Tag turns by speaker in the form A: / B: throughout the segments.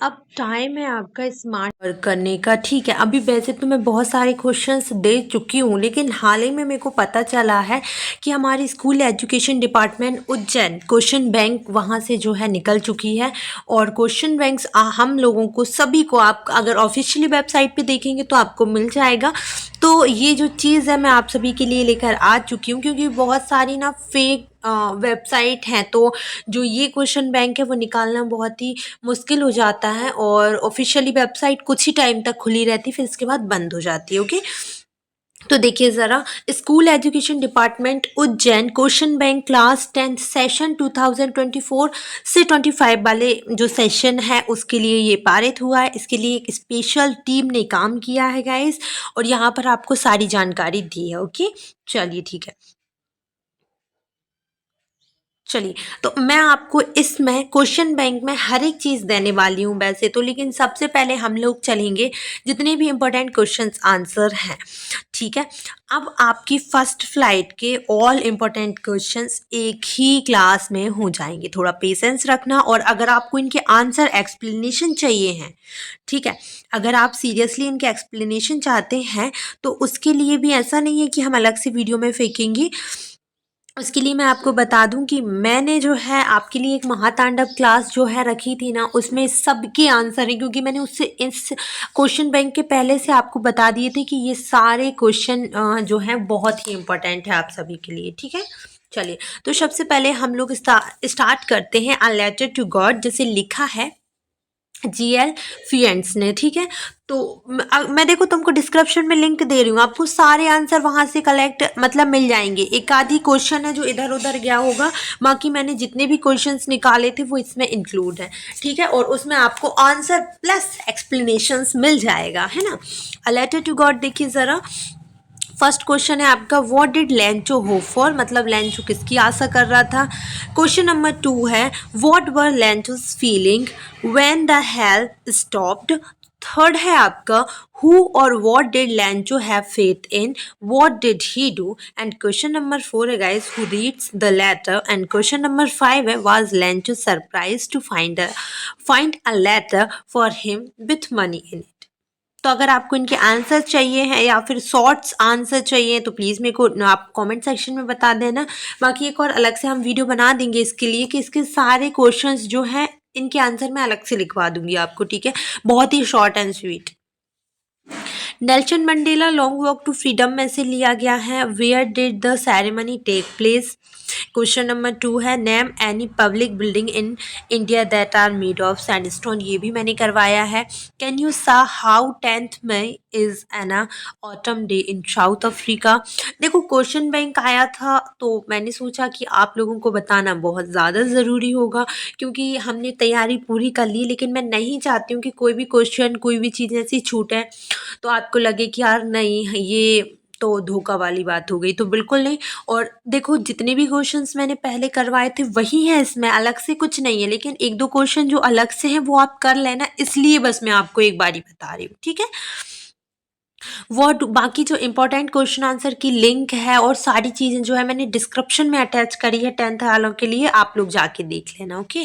A: अब टाइम है आपका स्मार्ट वर्क करने का। ठीक है, अभी वैसे तो मैं बहुत सारे क्वेश्चंस दे चुकी हूँ, लेकिन हाल ही में मेरे को पता चला है कि हमारी school education department Ujjain question bank वहाँ से जो है निकल चुकी है। और क्वेश्चन बैंक्स हम लोगों को सभी को, आप अगर ऑफिशियली वेबसाइट पे देखेंगे तो आपको मिल जाएगा। तो ये जो चीज़ है मैं आप सभी के लिए लेकर आ चुकी हूँ, क्योंकि बहुत सारी ना फेक वेबसाइट हैं, तो जो ये क्वेश्चन बैंक है वो निकालना बहुत ही मुश्किल हो जाता है। और ऑफिशियली वेबसाइट कुछ ही टाइम तक खुली रहती है, फिर इसके बाद बंद हो जाती है। ओके, तो देखिए ज़रा, school education department Ujjain question bank class 10th session 2024 से 25 वाले जो सेशन है उसके लिए ये पारित हुआ है। इसके लिए एक स्पेशल टीम ने काम किया है गाइस, और यहाँ पर आपको सारी जानकारी दी है। ओके, चलिए ठीक है। चलिए, तो मैं आपको इसमें क्वेश्चन बैंक में हर एक चीज़ देने वाली हूँ वैसे तो, लेकिन सबसे पहले हम लोग चलेंगे जितने भी इम्पोर्टेंट क्वेश्चंस आंसर हैं। ठीक है, अब आपकी फर्स्ट फ्लाइट के ऑल इम्पोर्टेंट क्वेश्चंस एक ही क्लास में हो जाएंगे। थोड़ा पेशेंस रखना, और अगर आपको इनके आंसर एक्सप्लेनेशन चाहिए हैं, ठीक है, अगर आप सीरियसली इनके एक्सप्लेनेशन चाहते हैं तो उसके लिए भी ऐसा नहीं है कि हम अलग से वीडियो में फेंकेंगे। उसके लिए मैं आपको बता दूं कि मैंने जो है आपके लिए एक महातांडव क्लास जो है रखी थी ना, उसमें सबके आंसर हैं, क्योंकि मैंने उससे इस क्वेश्चन बैंक के पहले से आपको बता दिए थे कि ये सारे क्वेश्चन जो हैं बहुत ही इम्पोर्टेंट है आप सभी के लिए। ठीक है, चलिए, तो सबसे पहले हम लोग स्टार्ट करते हैं। अ लेटर टू गॉड जैसे लिखा है जीएल फ्रेंड्स ने। ठीक है, तो मैं देखो तुमको डिस्क्रिप्शन में लिंक दे रही हूँ, आपको सारे आंसर वहां से कलेक्ट मतलब मिल जाएंगे। एक आधी क्वेश्चन है जो इधर उधर गया होगा, बाकी मैंने जितने भी क्वेश्चंस निकाले थे वो इसमें इंक्लूड है। ठीक है, और उसमें आपको आंसर प्लस एक्सप्लेनेशंस मिल जाएगा, है ना। अ लेटर टू गॉड देखिए ज़रा, फर्स्ट क्वेश्चन है आपका, what did Lencho hope for, मतलब लेंचो किसकी आशा कर रहा था। क्वेश्चन नंबर 2 है, what were Lencho's feeling when the hail stopped. Third है आपका, हु और what did Lencho have faith in, what did he do. And question number 4 है guys, who reads the letter. And question number 5 है, was Lencho surprise to find a letter for him with money इन। तो अगर आपको इनके answer चाहिए हैं या फिर शॉर्ट्स आंसर चाहिए तो प्लीज़ मेरे को आप कमेंट सेक्शन में बता देना। बाकी एक और अलग से हम वीडियो बना देंगे इसके लिए, कि इसके सारे क्वेश्चंस जो हैं इनके आंसर मैं अलग से लिखवा दूंगी आपको। ठीक है, बहुत ही short and sweet. Nelson Mandela long walk to freedom में से लिया गया है। Where did the ceremony take place. Question number 2 है, name any public building in India that are made of sandstone, ये भी मैंने करवाया है। Can you say how 10th May is an autumn day in South Africa. देखो question bank आया था तो मैंने सोचा कि आप लोगों को बताना बहुत ज़्यादा ज़रूरी होगा, क्योंकि हमने तैयारी पूरी कर ली, लेकिन मैं नहीं चाहती हूँ कि कोई भी क्वेश्चन कोई भी चीज़ ऐसी छूटे तो आपको लगे कि यार नहीं ये तो धोखा वाली बात हो गई, तो बिल्कुल नहीं। और देखो जितने भी क्वेश्चंस मैंने पहले करवाए थे वही है, इसमें अलग से कुछ नहीं है, लेकिन एक दो क्वेश्चन जो अलग से हैं वो आप कर लेना, इसलिए बस मैं आपको एक बारी बता रही हूँ। ठीक है, वो बाकी जो इंपॉर्टेंट क्वेश्चन आंसर की लिंक है और सारी चीज़ें जो है मैंने डिस्क्रिप्शन में अटैच करी है 10th वालों के लिए, आप लोग जाके देख लेना। ओके,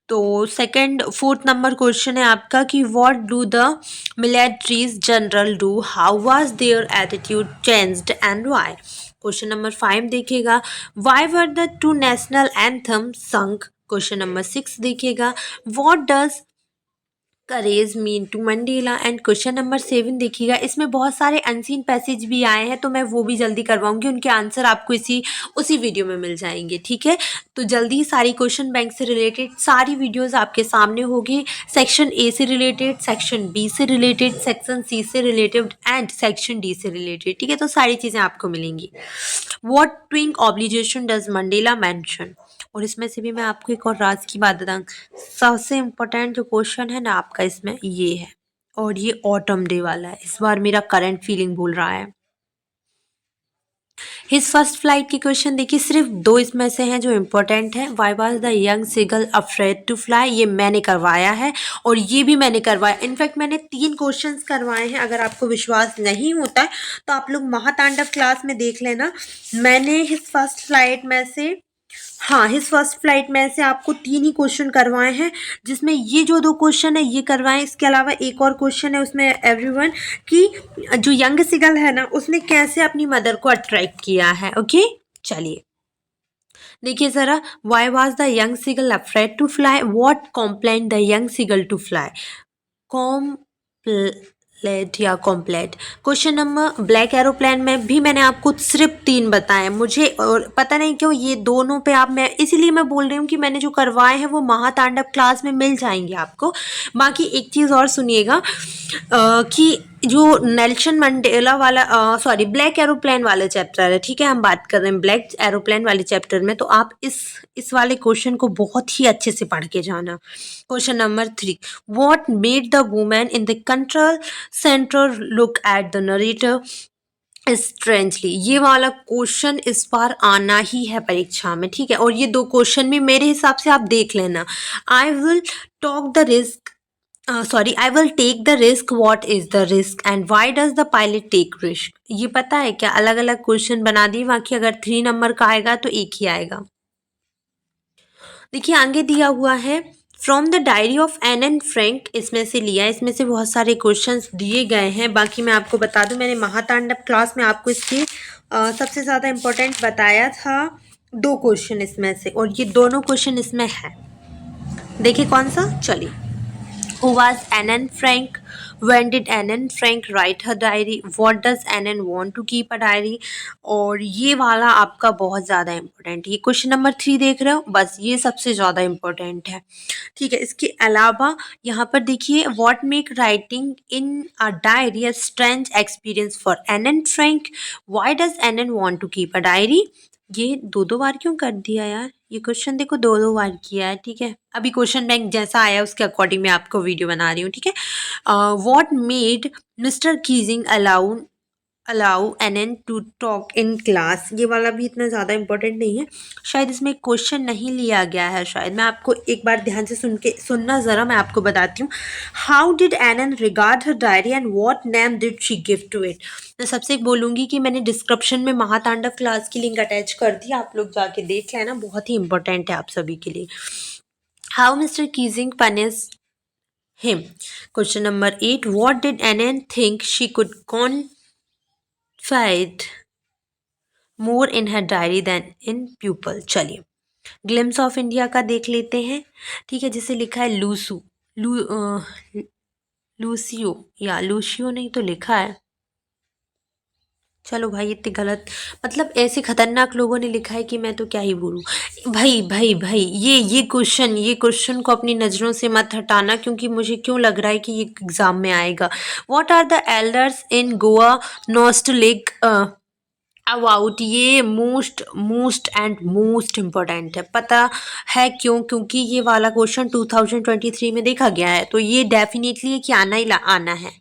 A: तो सेकंड 4th नंबर क्वेश्चन है आपका कि what do the militaries general do, how was their attitude changed and why. Question number 5 देखिएगा, why were the two national anthem sung. Question number 6 देखिएगा, what does courage mean to Mandela. And question number 7 देखिएगा, इसमें बहुत सारे unseen passage भी आए हैं तो मैं वो भी जल्दी करवाऊंगी, उनके आंसर आपको उसी वीडियो में मिल जाएंगे। ठीक है, तो जल्दी सारी क्वेश्चन बैंक से रिलेटेड सारी वीडियोस आपके सामने होगी। सेक्शन ए से रिलेटेड, सेक्शन बी से रिलेटेड, सेक्शन सी से रिलेटेड एंड सेक्शन डी से रिलेटेड। ठीक है, तो सारी चीज़ें आपको मिलेंगी। What twin obligation does Mandela mention. और इसमें से भी मैं आपको एक और राज की बात बताऊँ, सबसे इम्पोर्टेंट जो क्वेश्चन है ना आपका इसमें ये है, और ये ऑटम डे वाला है, इस बार मेरा करंट फीलिंग बोल रहा है। हिज फर्स्ट फ्लाइट के क्वेश्चन देखिए, सिर्फ 2 इसमें से हैं जो इम्पोर्टेंट है। Why was the young seagull afraid to fly, ये मैंने करवाया है, और ये भी मैंने करवाया। इनफैक्ट मैंने 3 क्वेश्चंस करवाए हैं, अगर आपको विश्वास नहीं होता है तो आप लोग महातांडव क्लास में देख लेना। मैंने हिज फर्स्ट फ्लाइट में से हाँ, हिज फर्स्ट फ्लाइट में से आपको 3 ही क्वेश्चन करवाए हैं, जिसमें ये जो 2 क्वेश्चन है ये करवाए हैं। इसके अलावा एक और क्वेश्चन है उसमें एवरीवन कि जो यंग सीगल है ना, उसने कैसे अपनी मदर को अट्रैक्ट किया है। ओके, चलिए देखिए ज़रा। Why was the young seagull afraid to fly? What compelled the young seagull to fly? Compelled या compelled. Question number black aeroplane में भी मैंने आपको सिर्फ 3 बताए मुझे, और पता नहीं क्यों ये दोनों पे आप, मैं इसीलिए मैं बोल रही हूँ कि मैंने जो करवाए हैं वो महातांडव क्लास में मिल जाएंगे आपको। बाकी एक चीज़ और सुनिएगा कि जो नेल्सन मंडेला वाला सॉरी ब्लैक एरोप्लेन वाला चैप्टर है, ठीक है, हम बात कर रहे हैं ब्लैक एरोप्लेन वाले चैप्टर में, तो आप इस वाले क्वेश्चन को बहुत ही अच्छे से पढ़ के जाना। Question number 3, what made the women in the control centre look at the narrator strangely? ये वाला क्वेश्चन इस बार आना ही है परीक्षा में, ठीक है। और ये 2 क्वेश्चन भी मेरे हिसाब से आप देख लेना। I will talk the risk sorry I will take the risk, what is the risk and why does the pilot take risk? ये पता है क्या? अलग अलग क्वेश्चन बना दिए, बाकी अगर 3 नंबर का आएगा तो एक ही आएगा। देखिए आगे दिया हुआ है from the diary of Anne Frank, इसमें से लिया है, इसमें से बहुत सारे क्वेश्चंस दिए गए हैं। बाकी मैं आपको बता दूं, मैंने महातांडव क्लास में आपको इसके सबसे ज़्यादा इम्पोर्टेंट बताया था 2 क्वेश्चन इसमें से, और ये दोनों क्वेश्चन इसमें है। देखिए कौन सा, चलिए। Who was Anne Frank? When did Anne Frank write her diary? What does Anne want to keep a diary? और ये वाला आपका बहुत ज़्यादा इम्पोर्टेंट है। ये क्वेश्चन नंबर 3 देख रहे हो, बस ये सबसे ज़्यादा इम्पोर्टेंट है, ठीक है। इसके अलावा यहाँ पर देखिए, what make writing in a diary a strange experience for Anne Frank? Why does Anne want to keep a diary? ये 2 बार क्यों कर दिया यार? ये क्वेश्चन देखो 2 बार किया है, ठीक है। अभी क्वेश्चन बैंक जैसा आया उसके अकॉर्डिंग मैं आपको वीडियो बना रही हूँ, ठीक है। What made Mr Keesing allow Anne to talk in class? ये वाला भी इतना ज़्यादा इंपॉर्टेंट नहीं है, शायद इसमें क्वेश्चन नहीं लिया गया है शायद। मैं आपको एक बार ध्यान से सुनना ज़रा, मैं आपको बताती हूँ। How did Anne regard her diary and what name did she give to it? मैं सबसे बोलूँगी कि मैंने डिस्क्रिप्शन में महातांडव क्लास की लिंक अटैच कर दी, आप लोग जाके देख लेना, बहुत ही इंपॉर्टेंट है आप सभी के लिए। How mister Keesing punish him? Question number 8, what did Anne think she could confide more in her diary than in pupil? चलिए ग्लिम्स ऑफ इंडिया का देख लेते हैं, ठीक है, जिसे लिखा है लूसियो या लूशियो नहीं तो लिखा है, चलो भाई इतनी गलत, मतलब ऐसे खतरनाक लोगों ने लिखा है कि मैं तो क्या ही बोलूँ। भाई भाई भाई ये क्वेश्चन को अपनी नज़रों से मत हटाना, क्योंकि मुझे क्यों लग रहा है कि ये एग्ज़ाम में आएगा। What are the elders in Goa nostalgic about? ये मोस्ट एंड मोस्ट इम्पोर्टेंट है, पता है क्यों? क्योंकि ये वाला क्वेश्चन 2023 में देखा गया है, तो ये डेफिनेटली है कि आना ही आना है।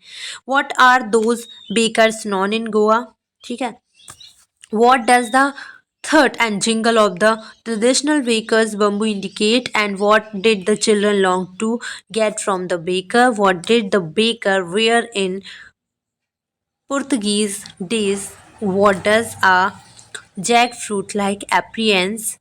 A: What are those bakers known in Goa? ठीक है। What does the thud and jingle of the traditional baker's bamboo indicate? And what did the children long to get from the baker? What did the baker wear in Portuguese days? What does a jackfruit-like appearance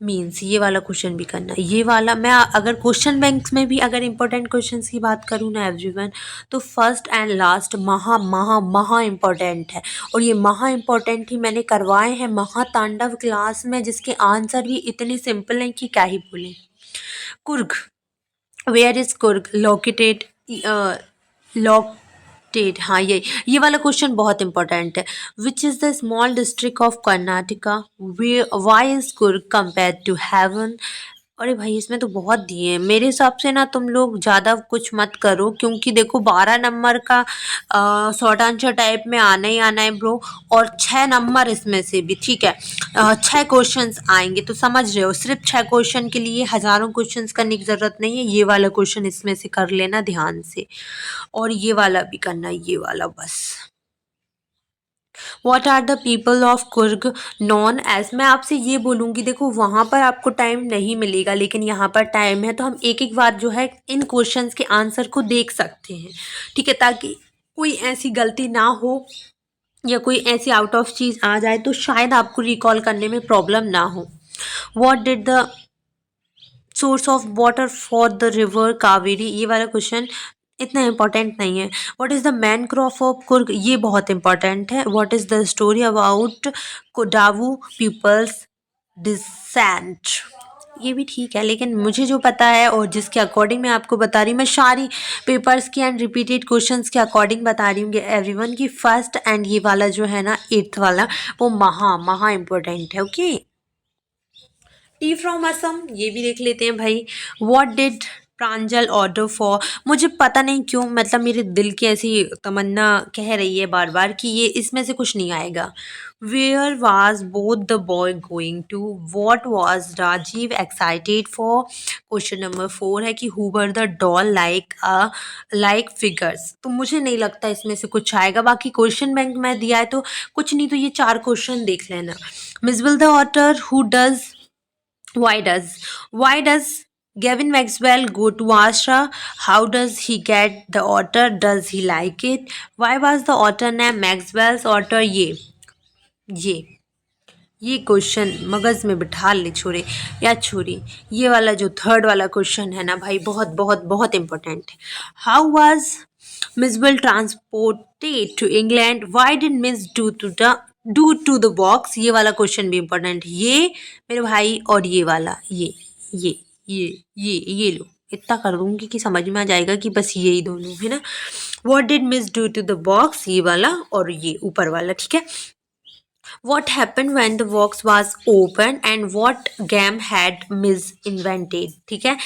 A: means? ये वाला question भी करना। ये वाला मैं अगर question bank में भी अगर इंपॉर्टेंट क्वेश्चंस की बात करूँ ना एवरीवन, तो फर्स्ट एंड लास्ट महा इम्पॉर्टेंट है, और ये महा इम्पॉर्टेंट ही मैंने करवाए हैं महातांडव क्लास में, जिसके आंसर भी इतने सिंपल हैं कि क्या ही बोलें। Coorg, where is Coorg located? Located, हाँ ये वाला क्वेश्चन बहुत इंपॉर्टेंट है। Which is the small district of Karnataka? Why is Coorg compare to heaven? अरे भाई इसमें तो बहुत दिए हैं, मेरे हिसाब से ना तुम लोग ज़्यादा कुछ मत करो, क्योंकि देखो 12 नंबर का शॉर्ट आंसर टाइप में आना ही आना है ब्रो, और 6 नंबर इसमें से भी, ठीक है। 6 क्वेश्चंस आएंगे, तो समझ रहे हो, सिर्फ 6 क्वेश्चन के लिए हज़ारों क्वेश्चंस करने की ज़रूरत नहीं है। ये वाला क्वेश्चन इसमें से कर लेना ध्यान से, और ये वाला भी करना, ये वाला बस। What are the people of Coorg known as? मैं आपसे ये बोलूँगी, देखो वहाँ पर आपको टाइम नहीं मिलेगा, लेकिन यहाँ पर टाइम है, तो हम एक एक बार जो है इन क्वेश्चंस के आंसर को देख सकते हैं, ठीक है, ताकि कोई ऐसी गलती ना हो या कोई ऐसी आउट ऑफ चीज़ आ जाए तो शायद आपको रिकॉल करने में प्रॉब्लम ना हो। What did the source of water for the river Kaveri, ये वाला क्वेश्चन इतना इम्पोर्टेंट नहीं है। What is the main crop of Coorg, ये बहुत इंपॉर्टेंट है। What is the story about Kodavu people's descent, ये भी ठीक है, लेकिन मुझे जो पता है और जिसके अकॉर्डिंग मैं आपको बता रही हूँ, मैं सारी पेपर्स की एंड रिपीटेड क्वेश्चंस के अकॉर्डिंग बता रही हूँ कि एवरीवन की फर्स्ट एंड ये वाला जो है ना 8th वाला, वो महा इम्पोर्टेंट है। ओके, टी फ्रॉम असम, ये भी देख लेते हैं भाई। What did Pranjal order for, मुझे पता नहीं क्यों, मतलब मेरे दिल की ऐसी तमन्ना कह रही है बार बार कि ये इसमें से कुछ नहीं आएगा। Where was both the boy going to, what was Rajiv excited for. Question number 4 है कि who were the doll like figures, तो मुझे नहीं लगता इसमें से कुछ आएगा। बाकी क्वेश्चन बैंक में दिया है तो कुछ नहीं, तो ये 4 क्वेश्चन देख लेना। मिसविल the author who does, why does Gavin Maxwell go to Astra? How does he get the otter? Does he like it? Why was the otter named Maxwell's otter? ये ये क्वेश्चन मगज में बिठा ले छोरे या छोरी। ये वाला जो थर्ड वाला क्वेश्चन है ना भाई, बहुत बहुत बहुत इंपॉर्टेंट है। How was miss Will transported to England, why did miss do to the box, ये वाला क्वेश्चन भी इंपॉर्टेंट है। ये मेरे भाई, और ये वाला ये ये लो, इतना कर दूंगी कि समझ में आ जाएगा कि बस यही दोनों है ना। What did miss do to the box, ये वाला और ये ऊपर वाला, ठीक है। What happened when the box was open and what game had Miss invented, ठीक है।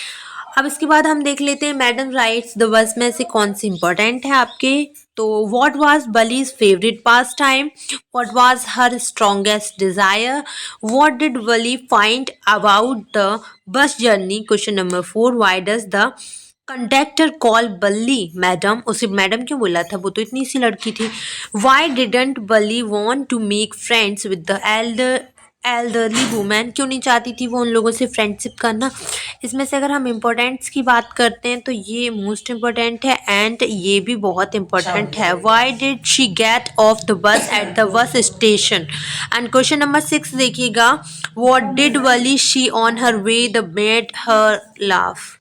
A: अब इसके बाद हम देख लेते हैं मैडम राइट्स द वर्स में से कौन सी इंपॉर्टेंट है आपके। तो what was Valli's favourite pastime, what was her strongest desire, what did Valli find about the bus journey. Question number 4, why does the conductor call Valli madam, उसे मैडम क्यों बोला था, वो तो इतनी सी लड़की थी। Why didn't Valli want to make friends with the elderly women, क्यों नहीं चाहती थी वो उन लोगों से फ्रेंडशिप करना। इसमें से अगर हम इम्पोर्टेंट्स की बात करते हैं तो ये मोस्ट इम्पोर्टेंट है एंड ये भी बहुत इम्पोर्टेंट है। Why did she get off the bus at the bus station. And question number 6 देखिएगा, what did Valli she on her way the made her laugh.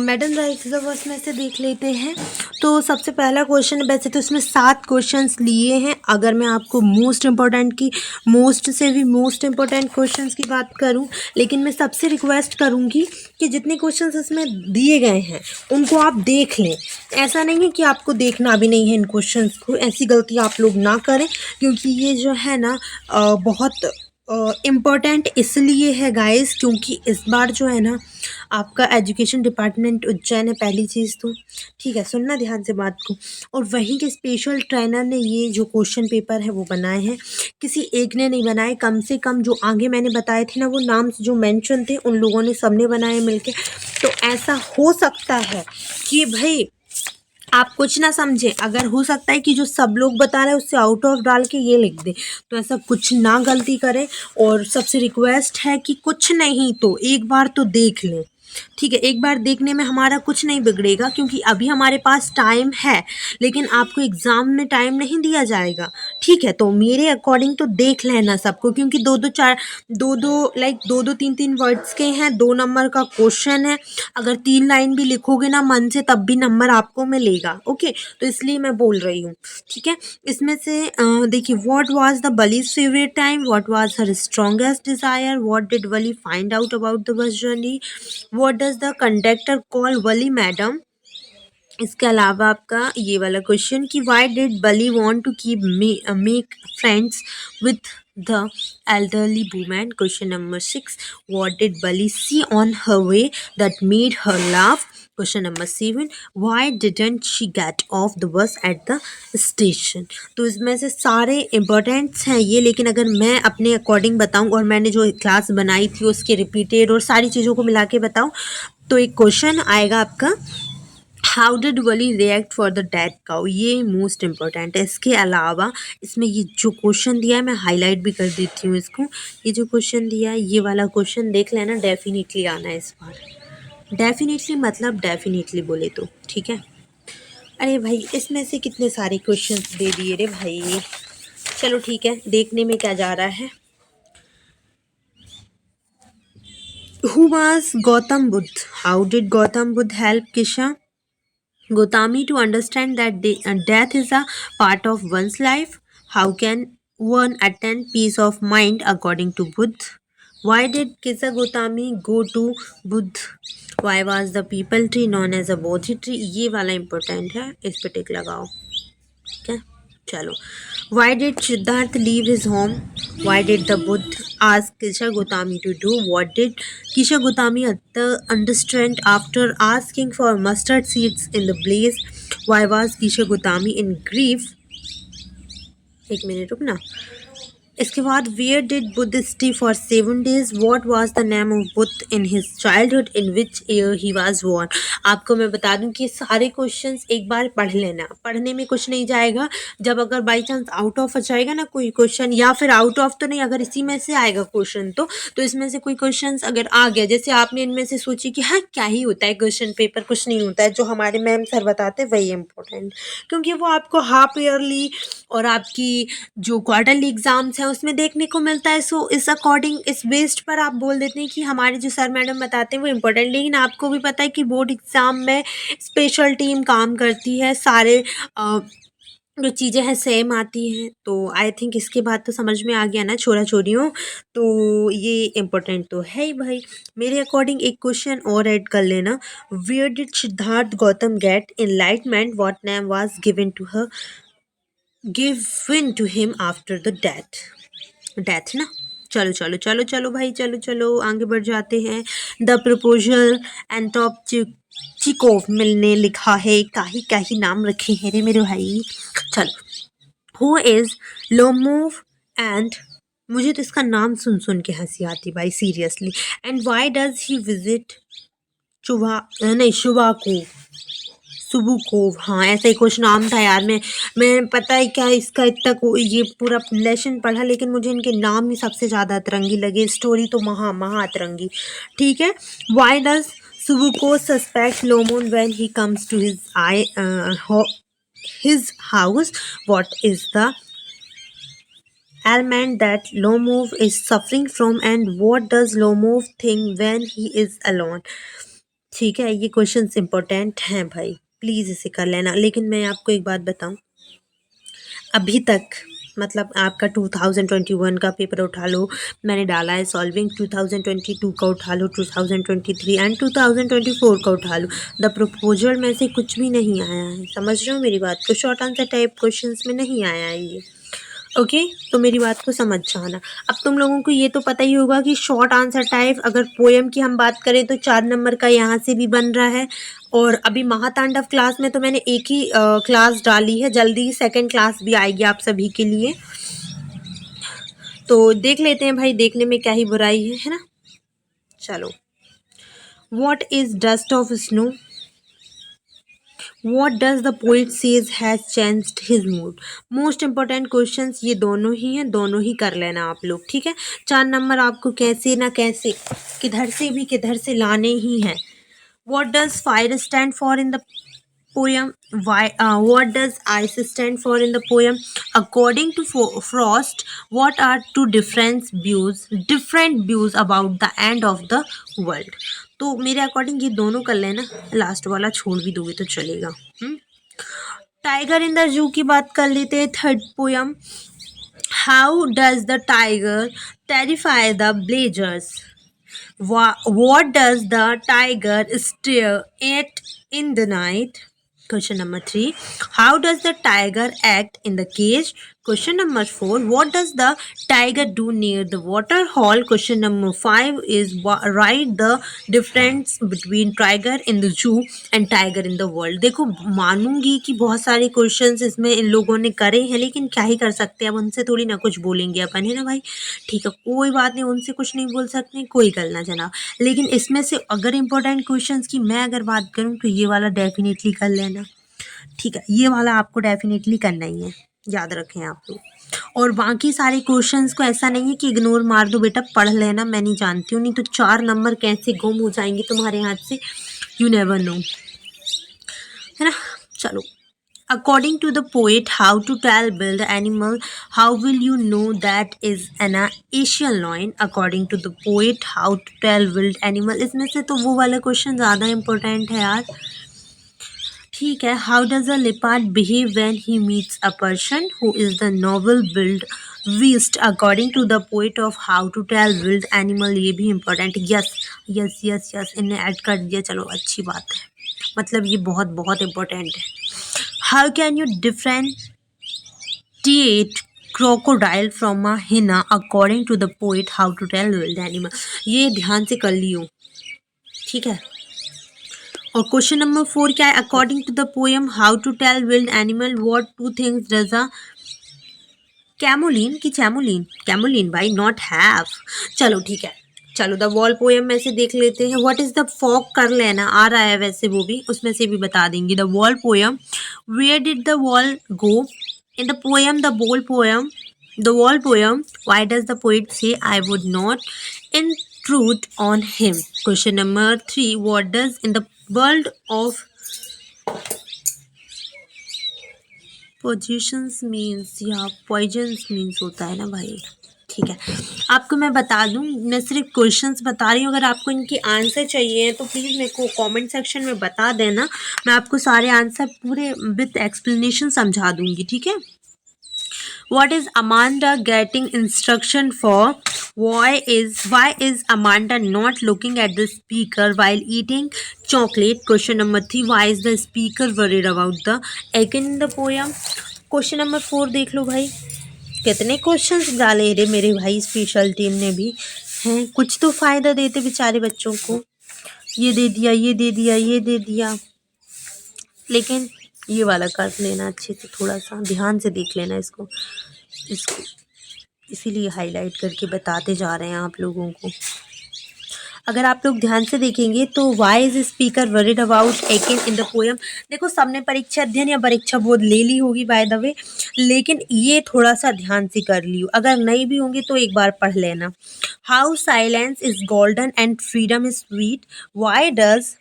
A: Madam writes the verse में से देख लेते हैं। तो सबसे पहला क्वेश्चन, वैसे तो इसमें 7 क्वेश्चंस लिए हैं। अगर मैं आपको मोस्ट इम्पोर्टेंट की, मोस्ट से भी मोस्ट इम्पोर्टेंट क्वेश्चंस की बात करूं, लेकिन मैं सबसे रिक्वेस्ट करूंगी कि जितने क्वेश्चंस इसमें दिए गए हैं उनको आप देख लें। ऐसा नहीं है कि आपको देखना भी नहीं है इन क्वेश्चंस को, ऐसी गलती आप लोग ना करें, क्योंकि ये जो है ना बहुत इम्पॉर्टेंट इसलिए है गाइस, क्योंकि इस बार जो है ना आपका एजुकेशन डिपार्टमेंट उज्जैन है, पहली चीज़ तो ठीक है, सुनना ध्यान से बात को। और वहीं के स्पेशल ट्रेनर ने ये जो क्वेश्चन पेपर है वो बनाए हैं, किसी एक ने नहीं बनाए, कम से कम जो आगे मैंने बताए थे ना वो नाम जो मेंशन थे उन लोगों ने सबने बनाए मिलके। तो ऐसा हो सकता है कि भाई आप कुछ ना समझें, अगर हो सकता है कि जो सब लोग बता रहे हैं उससे आउट ऑफ डाल के ये लिख दें, तो ऐसा कुछ ना गलती करें। और सबसे रिक्वेस्ट है कि कुछ नहीं तो एक बार तो देख लें, ठीक है। एक बार देखने में हमारा कुछ नहीं बिगड़ेगा, क्योंकि अभी हमारे पास टाइम है, लेकिन आपको एग्ज़ाम में टाइम नहीं दिया जाएगा, ठीक है। तो मेरे अकॉर्डिंग तो देख लेना सबको, क्योंकि दो दो 3 वर्ड्स के हैं, 2 नंबर का क्वेश्चन है। अगर 3 लाइन भी लिखोगे ना मन से तब भी नंबर आपको मिलेगा, ओके। तो इसलिए मैं बोल रही हूँ, ठीक है। इसमें से देखिए, what was the Valli's favourite time, what was her strongest desire, what did Valli find out about the bus journey, what does the conductor call Valli madam. इसके अलावा आपका ये वाला क्वेश्चन कि why did Valli want to keep make friends with the elderly women. Question number 6, what did Valli see on her way that made her laugh. Question number 7, why didn't she get off the bus at the station. तो इसमें से सारे importance हैं ये, लेकिन अगर मैं अपने अकॉर्डिंग बताऊं और मैंने जो क्लास बनाई थी उसके रिपीटेड और सारी चीज़ों को मिला के बताऊँ, तो एक क्वेश्चन आएगा आपका, how did Wali react for the dead cow. ये मोस्ट इम्पॉर्टेंट है। इसके अलावा इसमें ये जो क्वेश्चन दिया है मैं हाईलाइट भी कर देती हूँ इसको। ये जो क्वेश्चन दिया है ये वाला क्वेश्चन देख लेना, डेफिनेटली आना है इस बार, डेफिनेटली मतलब डेफिनेटली बोले तो, ठीक है। अरे भाई इसमें से कितने सारे क्वेश्चंस दे दिए रे भाई, चलो ठीक है, देखने में क्या जा रहा है। Who was Gautam Buddha? How did Gautam Buddha help Kisha Gotami to understand that death is a part of one's life? How can one attain peace of mind according to Buddha? Why did Kisa Gotami go to Buddha? Why was the people tree known as a Bodhi tree? ये वाला important है, इस पे टिक लगाओ। ठीक है, चलो। Why did Siddharth leave his home? Why did the Buddha ask Kisha Gotami to do? What did Kisha Gotami understand after asking for mustard seeds in the blaze? Why was Kisha Gotami in grief? एक minute रुकना। इसके बाद where did Buddha stay for 7 days? What was the name of Buddha in his childhood? In which year he was born? आपको मैं बता दूं कि सारे क्वेश्चंस एक बार पढ़ लेना, पढ़ने में कुछ नहीं जाएगा। जब अगर बाई चांस आउट ऑफ जाएगा ना कोई क्वेश्चन, या फिर आउट ऑफ तो नहीं, अगर इसी में से आएगा क्वेश्चन तो इसमें से कोई क्वेश्चन अगर आ गया, जैसे आपने इनमें से सोची कि हाँ क्या ही होता है क्वेश्चन पेपर, कुछ नहीं होता है, जो हमारे मैम सर बताते वही इम्पोर्टेंट, क्योंकि वो आपको हाफ ईयरली और आपकी जो क्वार्टरली एग्जाम्स हैं उसमें देखने को मिलता है। सो इस अकॉर्डिंग, इस बेस्ड पर आप बोल देते हैं कि हमारे जो सर मैडम बताते हैं वो इम्पोर्टेंट, लेकिन आपको भी पता है कि बोर्ड एग्ज़ाम में स्पेशल टीम काम करती है, सारे जो चीज़ें हैं सेम आती हैं। तो आई थिंक इसके बाद तो समझ में आ गया ना छोरा छोरियों, तो ये इम्पोर्टेंट तो है ही भाई। मेरे अकॉर्डिंग एक क्वेश्चन और ऐड कर लेना। Where did Siddhartha Gautam get enlightenment? What name was given to him after the death ना। चलो चलो चलो चलो भाई, चलो चलो आगे बढ़ जाते हैं। द प्रपोजल एंटॉप चिकोव मिलने लिखा है, काही नाम रखे हैं रे मेरे भाई। चलो, हु इज लोमोव एंड, मुझे तो इसका नाम सुन सुन के हंसी आती भाई seriously. And why does he visit Chubukov, हाँ ऐसा ही कुछ नाम था यार। मैं पता है क्या इसका इतना ये पूरा लेसन पढ़ा, लेकिन मुझे इनके नाम ही सबसे ज़्यादा अतरंगी लगे, स्टोरी तो महा अतरंगी। ठीक है, why does Chubukov suspect Lomov when he comes to his house? What is the ailment that Lomov is suffering from, and what does Lomov think when he is alone? ठीक है, ये क्वेश्चंस इंपॉर्टेंट हैं भाई, please इसे कर लेना। लेकिन मैं आपको एक बात बताऊं, अभी तक मतलब आपका 2021 का पेपर उठा लो, मैंने डाला है सॉल्विंग, 2022 का उठा लो, 2023 एंड 2024 का उठा लो, द प्रपोजल में से कुछ भी नहीं आया है। समझ रहे हो मेरी बात को? शॉर्ट आंसर टाइप क्वेश्चंस में नहीं आया है ये। ओके, तो मेरी बात को समझ जाना। अब तुम लोगों को ये तो पता ही होगा कि शॉर्ट आंसर टाइप, अगर पोएम की हम बात करें तो 4 नंबर का यहाँ से भी बन रहा है। और अभी महातांडव क्लास में तो मैंने एक ही क्लास डाली है, जल्दी ही सेकंड क्लास भी आएगी आप सभी के लिए, तो देख लेते हैं भाई, देखने में क्या ही बुराई है ना। चलो, what is dust of snow? What does the poet says has changed his mood? Most important questions ये दोनों ही हैं, दोनों ही कर लेना आप लोग। ठीक है, 4 नंबर आपको कैसे ना कैसे, किधर से लाने ही हैं। What does fire stand for in the poem? What does ice stand for in the poem? According to Frost, what are two different views about the end of the world? तो मेरे अकॉर्डिंग ये दोनों कर लेना, last वाला छोड़ भी दोगे तो चलेगा। टाइगर इन द जू की बात कर लेते हैं, third poem. How does the tiger terrify the blazers? What does the tiger stare at in the night? Question number 3. How does the tiger act in the cage? Question number 4. What does the tiger do near the water hole? Question number 5 is write the difference between tiger in the zoo and tiger in the world. देखो, मानूंगी कि बहुत सारे questions इसमें इन लोगों ने करे हैं, लेकिन क्या ही कर सकते हैं, अब उनसे थोड़ी ना कुछ बोलेंगे अपन, है ना भाई। ठीक है, कोई बात नहीं, उनसे कुछ नहीं बोल सकते, कोई गलना जनाब। लेकिन इसमें से अगर इम्पोर्टेंट क्वेश्चंस की मैं अगर बात करूँ तो ये वाला डेफिनेटली कर लेना। ठीक है, ये वाला आपको डेफिनेटली करना ही है, याद रखें आप लोग। और बाकी सारे क्वेश्चंस को ऐसा नहीं है कि इग्नोर मार दो बेटा, पढ़ लेना। मैं नहीं जानती हूँ, नहीं तो 4 नंबर कैसे गुम हो जाएंगे तुम्हारे हाथ से, यू नेवर नो, है ना। चलो, According to the poet, how to tell build animal, how will you know that is an Asian lion? According to the poet, how to tell build animal, इसमें से तो वो वाला क्वेश्चन ज़्यादा important है यार. ठीक है. How does a leopard behave when he meets a person who is the novel build beast? According to the poet of how to tell build animal, ये भी important. Yes yes yes yes, इन्हें add कर दिया. चलो अच्छी बात है, मतलब ये बहुत बहुत इम्पोर्टेंट है. How can you differentiate crocodile from a hyena? According to the poet, how to tell wild animal. ये ध्यान से कर लियो, ठीक है. और क्वेश्चन नंबर 4 क्या है? According to the poem how to tell wild animal, what two things does a chameleon की चैमोलिन, कैमोलिन भाई, नॉट हैव. चलो ठीक है. चलो द वॉल पोएम में से देख लेते हैं. व्हाट इज द फॉग, कर लेना, आ रहा है वैसे वो भी, उसमें से भी बता देंगे. The wall poem, where did the wall go? In the poem the wall poem, the wall poem, why does the poet say I would not intrude on him? Question number 3, what does in the world of positions means या poisons means होता है ना भाई. ठीक है, आपको मैं बता दूं, मैं सिर्फ क्वेश्चंस बता रही हूँ. अगर आपको इनके आंसर चाहिए तो प्लीज़ मेरे को कमेंट सेक्शन में बता देना, मैं आपको सारे आंसर पूरे विथ एक्सप्लेनेशन समझा दूंगी. ठीक है. What is Amanda getting instruction for? Why is Amanda not looking at the speaker while eating chocolate? Question number 3, why is the speaker worried about the egg in the poem? Question number 4 देख लो भाई, कितने questions डाले रे मेरे भाई special team ने भी हैं. कुछ तो फ़ायदा देते बेचारे बच्चों को. ये दे दिया, ये दे दिया, ये दे दिया, लेकिन ये वाला कर लेना अच्छे से, थोड़ा सा ध्यान से देख लेना इसको. इसीलिए हाईलाइट करके बताते जा रहे हैं आप लोगों को. अगर आप लोग ध्यान से देखेंगे तो why is speaker worried about Akin in the poem. देखो सबने परीक्षा अध्ययन या परीक्षा बोध ले ली होगी बाय द वे, लेकिन ये थोड़ा सा ध्यान से कर लियो. अगर नहीं भी होंगे तो एक बार पढ़ लेना. How silence is golden and freedom is sweet, why does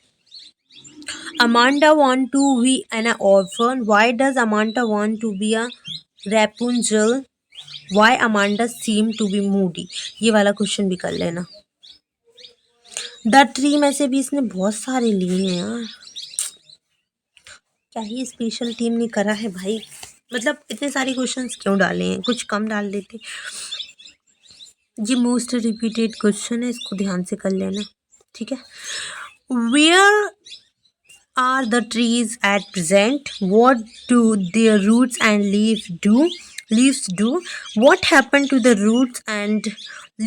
A: Amanda want to be an orphan? Why does Amanda want to be a Rapunzel? Why Amanda seem to be moody? ये वाला क्वेश्चन भी कर लेना. The tree में से भी इसने बहुत सारे लिए हैं यार. क्या ही स्पेशल टीम ने करा है भाई, मतलब इतने सारे क्वेश्चंस क्यों डाले हैं, कुछ कम डाल देते. ये मोस्ट रिपीटेड क्वेश्चन है, इसको ध्यान से कर लेना. ठीक है. Where are the trees at present? What do their roots and leaves do? What happened to the roots and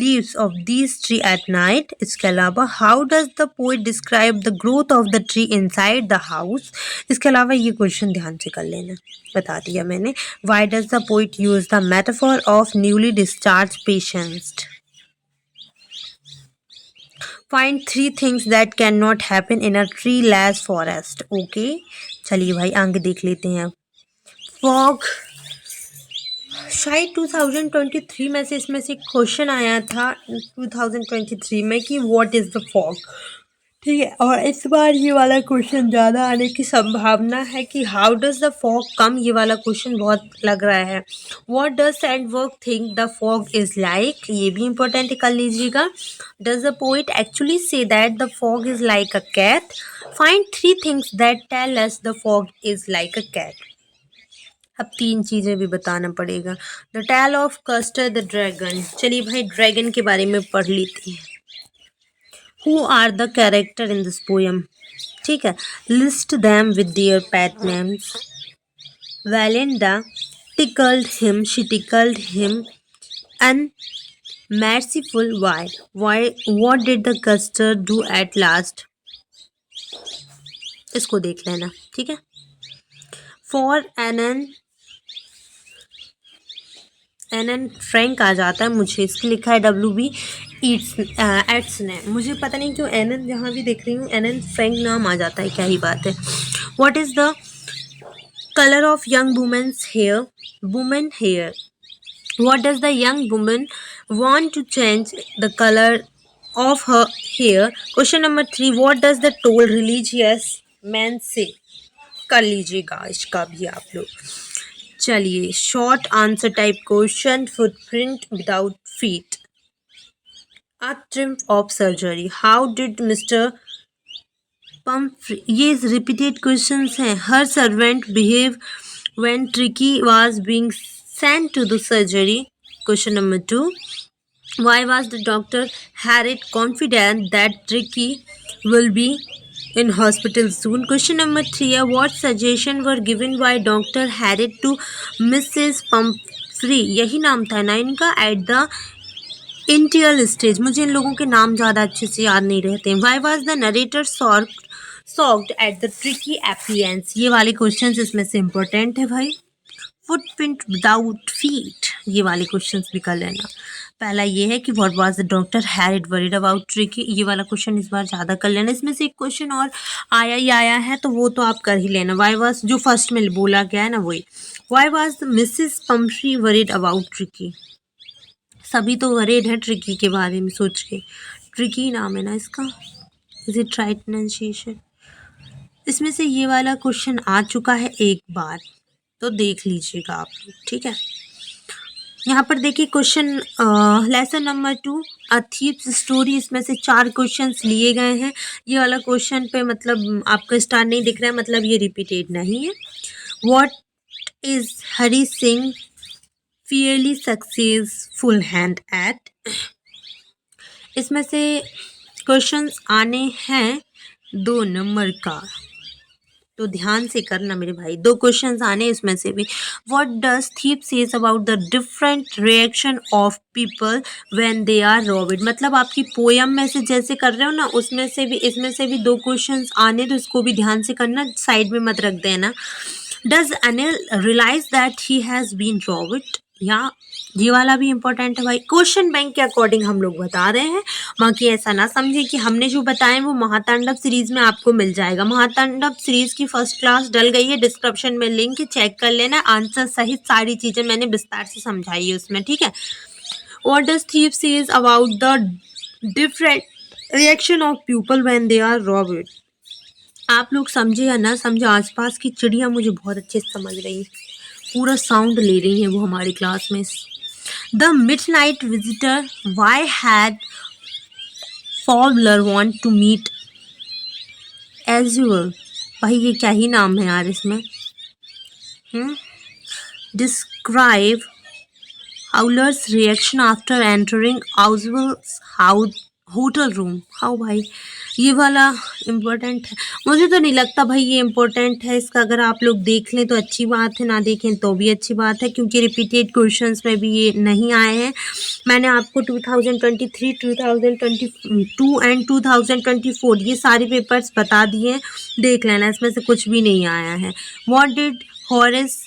A: leaves of these tree at night? इसके अलावा how does the poet describe the growth of the tree inside the house? इसके अलावा ये question ध्यान से कर लेना, बता दिया मैंने. Why does the poet use the metaphor of newly discharged patients? Find 3 things that cannot happen in a tree-less forest. Okay, चलिए भाई आगे देख लेते हैं. फॉग, शायद 2023 में से इसमें से क्वेश्चन आया था 2023 में कि व्हाट इज़ द फॉग. ठीक है, और इस बार ये वाला क्वेश्चन ज़्यादा आने की संभावना है कि how does the fog come. ये वाला क्वेश्चन बहुत लग रहा है. What does Sandburg think the fog is like, ये भी इंपॉर्टेंट कर लीजिएगा. Does the poet actually say that the fog is like a cat? Find 3 things that tell us the fog is like a cat. अब 3 चीज़ें भी बताना पड़ेगा. The tale of Custard the dragon. चलिए भाई ड्रैगन के बारे में पढ़ लेते हैं. Who are the character in this poem? ठीक है, list them with their pet names. Valinda tickled him, she tickled him. Unmerciful, why? What did the custard do at last? इसको देख लेना. ठीक है. For एनन फ्रैंक आ जाता है मुझे, इसके लिखा है WB एट्स ने. मुझे पता नहीं क्यों एनन जहाँ भी देख रही हूँ एनन फ्रैंक नाम आ जाता है, क्या ही बात है. What is the colour of young women's hair? Women hair. What does the young woman want to change the colour of her hair? Question number 3, what does the tall religious man say? कर लीजिएगा इसका भी आप लोग। चलिए, short answer type question, footprint without feet, a triumph of surgery, how did Mister Pumphrey, ये repeated questions हैं। Her servant behave when Tricki was being Saint to the surgery. Question number 2, why was the doctor Harriet confident that Tricky will be in hospital soon? Question number 3, what suggestion were given by Dr. Harriet to Mrs. Pumphrey? यही नाम था ना इनका, at the initial stage। मुझे इन लोगों के नाम ज़्यादा अच्छे से याद नहीं रहते हैं। Why was the narrator shocked at the tricky appearance? ये वाले क्वेश्चंस इसमें से इम्पोर्टेंट है भाई। फुटप्रिंट विदाउट फीट, ये वाले क्वेश्चंस भी कर लेना। पहला ये है कि what was the doctor Herriot worried about tricky, ये वाला क्वेश्चन इस बार ज़्यादा कर लेना। इसमें से एक क्वेश्चन और आया ही आया है तो वो तो आप कर ही लेना। वाई वाज, जो फर्स्ट में बोला गया है ना वही, why was Mrs Pomfrey worried about tricky? सभी तो वरीड है ट्रिकी के बारे में सोच के। ट्रिकी नाम है ना इसका, इज इट राइट प्रोनाउंसिएशन? इसमें से ये वाला क्वेश्चन आ चुका है एक बार, तो देख लीजिएगा आप लोग, ठीक है। यहाँ पर देखिए क्वेश्चन लेसन नंबर 2, अ थीव्स स्टोरी, इसमें से 4 क्वेश्चंस लिए गए हैं। ये वाला क्वेश्चन पे मतलब आपका स्टार नहीं दिख रहा है, मतलब ये रिपीटेड नहीं है। What is Hari Singh fairly successful hand eight? इसमें से क्वेश्चंस आने हैं 2 नंबर का, तो ध्यान से करना मेरे भाई। 2 क्वेश्चंस आने इसमें से भी। What does thief say about the different reaction of people when they are robbed? मतलब आपकी पोयम में से जैसे कर रहे हो ना, उसमें से भी इसमें से भी 2 क्वेश्चंस आने, तो इसको भी ध्यान से करना, साइड में मत रख देना। Does Anil realise that he has been robbed? या ये वाला भी इम्पोर्टेंट है भाई। क्वेश्चन बैंक के अकॉर्डिंग हम लोग बता रहे हैं, बाकी ऐसा ना समझे कि हमने जो बताएं वो महातांडव सीरीज में आपको मिल जाएगा। महातांडव सीरीज की फर्स्ट क्लास डल गई है, डिस्क्रिप्शन में लिंक है, चेक कर लेना। आंसर सहित सारी चीज़ें मैंने विस्तार से समझाई है उसमें, ठीक है। What does thief say about the different reaction of people when they are robbed? आप लोग समझे या ना समझे, आसपास की चिड़िया मुझे बहुत अच्छे से समझ रही है, पूरा साउंड ले रही है वो हमारी क्लास में। The midnight visitor, why had Fowler want to meet as usual? भाई ये क्या ही नाम है यार इसमें। Describe Fowler's reaction after entering Ausable's hotel room. How भाई, ये वाला इम्पोर्टेंट है? मुझे तो नहीं लगता भाई ये इम्पोर्टेंट है। इसका अगर आप लोग देख लें तो अच्छी बात है, ना देखें तो भी अच्छी बात है, क्योंकि रिपीटेड क्वेश्चंस में भी ये नहीं आए हैं। मैंने आपको 2023, 2022 एंड 2024 ये सारे पेपर्स बता दिए हैं, देख लेना, इसमें से कुछ भी नहीं आया है। What did Horace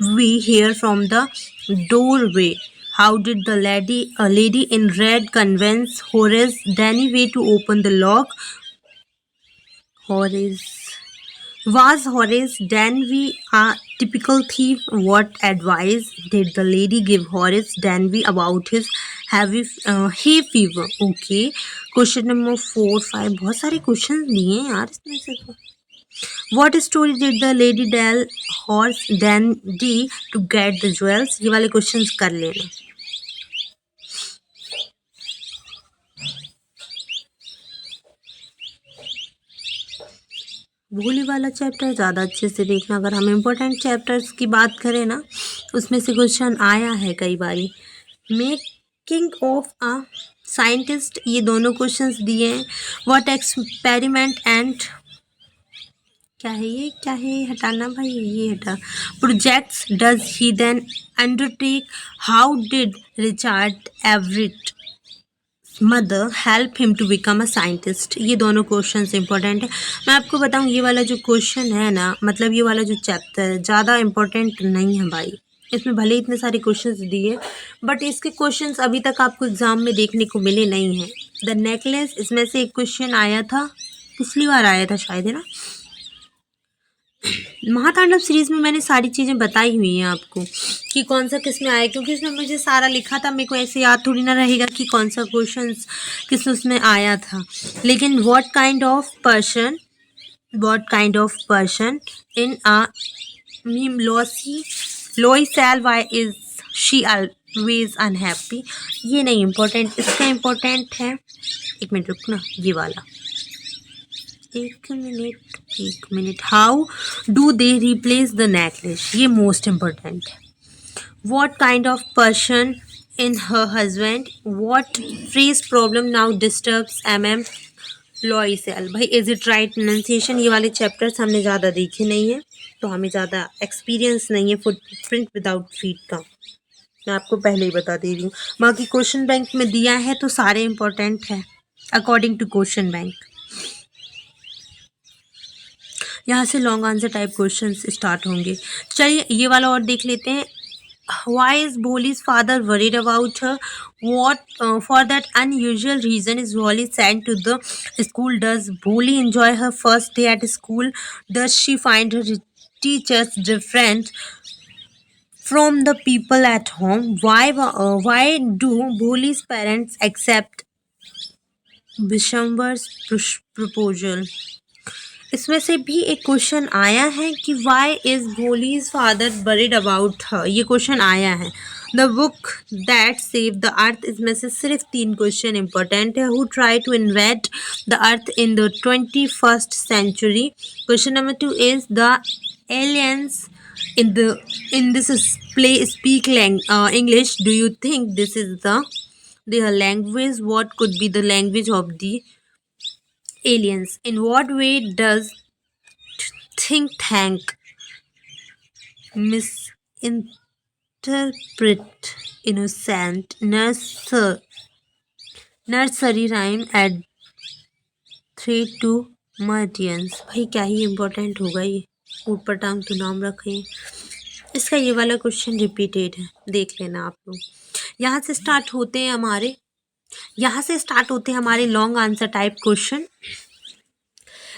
A: we hear from the doorway? How did the lady in red convince Horace Danny to open the lock? Was Horace Danby a typical thief? What advice did the lady give Horace Danby about his hay fever? Okay, question number 4, 5, बहुत सारे question दिए हैं यार इसमें से तो। What story did the lady tell Horace Dandy to get the jewels? ये वाले क्वेश्चंस कर लेना। भोली वाला चैप्टर ज़्यादा अच्छे से देखना। अगर हम इम्पोर्टेंट चैप्टर्स की बात करें ना, उसमें से क्वेश्चन आया है कई बारी। मेकिंग ऑफ अ साइंटिस्ट, ये दोनों क्वेश्चंस दिए हैं। व्हाट एक्सपेरिमेंट एंड, क्या है ये, क्या है, हटाना भाई, ये हटा। Projects does he then undertake? How did Richard Ebright mother help him to become a scientist? ये दोनों क्वेश्चन इंपॉर्टेंट है। मैं आपको बताऊं, ये वाला जो क्वेश्चन है ना, मतलब ये वाला जो चैप्टर है ज़्यादा इम्पोर्टेंट नहीं है भाई। इसमें भले इतने सारे क्वेश्चंस दिए, बट इसके क्वेश्चंस अभी तक आपको एग्जाम में देखने को मिले नहीं हैं। द नेकलेस, इसमें से एक क्वेश्चन आया था, पिछली बार आया था शायद, है ना। महातांडव सीरीज में मैंने सारी चीज़ें बताई हुई हैं आपको कि कौन सा किस में आया, क्योंकि इसमें मुझे सारा लिखा था, मेरे को ऐसे याद थोड़ी ना रहेगा कि कौन सा क्वेश्चन किस उसमें आया था। लेकिन what kind of person what kind of person in a meme Loisal, why is she always unhappy? ये नहीं इम्पोर्टेंट, इसका इम्पोर्टेंट है, एक मिनट रुकना, ये वाला, एक minute, how do they replace the necklace, ये मोस्ट इम्पोर्टेंट है. What kind of person in her husband? What phrase problem now disturbs MM Loisel? भाई इज इट राइट प्रोनाउंसिएशन? ये वाले चैप्टर्स हमने ज़्यादा देखे नहीं है, तो हमें ज़्यादा एक्सपीरियंस नहीं है फुटप्रिंट विदाउट फीट का, मैं आपको पहले ही बता दे रही हूँ. बाकी क्वेश्चन बैंक में दिया है तो सारे इम्पोर्टेंट है अकॉर्डिंग टू क्वेश्चन बैंक. यहाँ से long answer type question start होंगे. चलिए ये वाला और देख लेते हैं. Why is Boli's father worried about her? What for that unusual reason is Boli sent to the school? Does Boli enjoy her first day at school? Does she find her teachers different from the people at home? Why do Boli's parents accept Bishambar's proposal? इसमें से भी एक question आया है कि why is Bholi's father worried about her, ये question आया है. The book that save the earth, इसमें से सिर्फ 3 क्वेश्चन इंपॉर्टेंट है. Who try to invent the earth in the 21st century. Question number 2 is the aliens in this play speak English. Do you think this is their language? What could be the language of the aliens? In what way does think tank misinterpret innocent nursery rhyme at threat to Martians? भाई क्या ही important होगा ये, ऊट पटांग तो नाम रखे. इसका ये वाला क्वेश्चन रिपीटेड है, देख लेना आप लोग. यहाँ से स्टार्ट होते हैं हमारे long answer type question.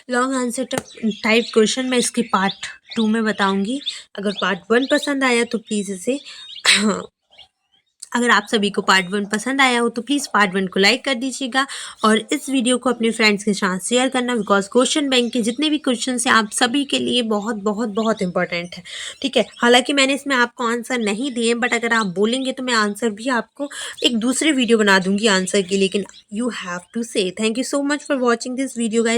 A: Long answer type question मैं इसके पार्ट 2 में बताऊंगी. अगर पार्ट 1 पसंद आया तो प्लीज़ इसे अगर आप सभी को पार्ट 1 पसंद आया हो तो प्लीज़ पार्ट 1 को लाइक कर दीजिएगा और इस वीडियो को अपने फ्रेंड्स के साथ शेयर करना, बिकॉज क्वेश्चन बैंक के जितने भी क्वेश्चन हैं आप सभी के लिए बहुत बहुत बहुत इंपॉर्टेंट है. ठीक है, हालांकि मैंने इसमें आपको आंसर नहीं दिए, बट अगर आप बोलेंगे तो मैं आंसर भी आपको एक दूसरे वीडियो बना दूंगी आंसर की. लेकिन यू हैव टू से thank you so much for watching this video guys.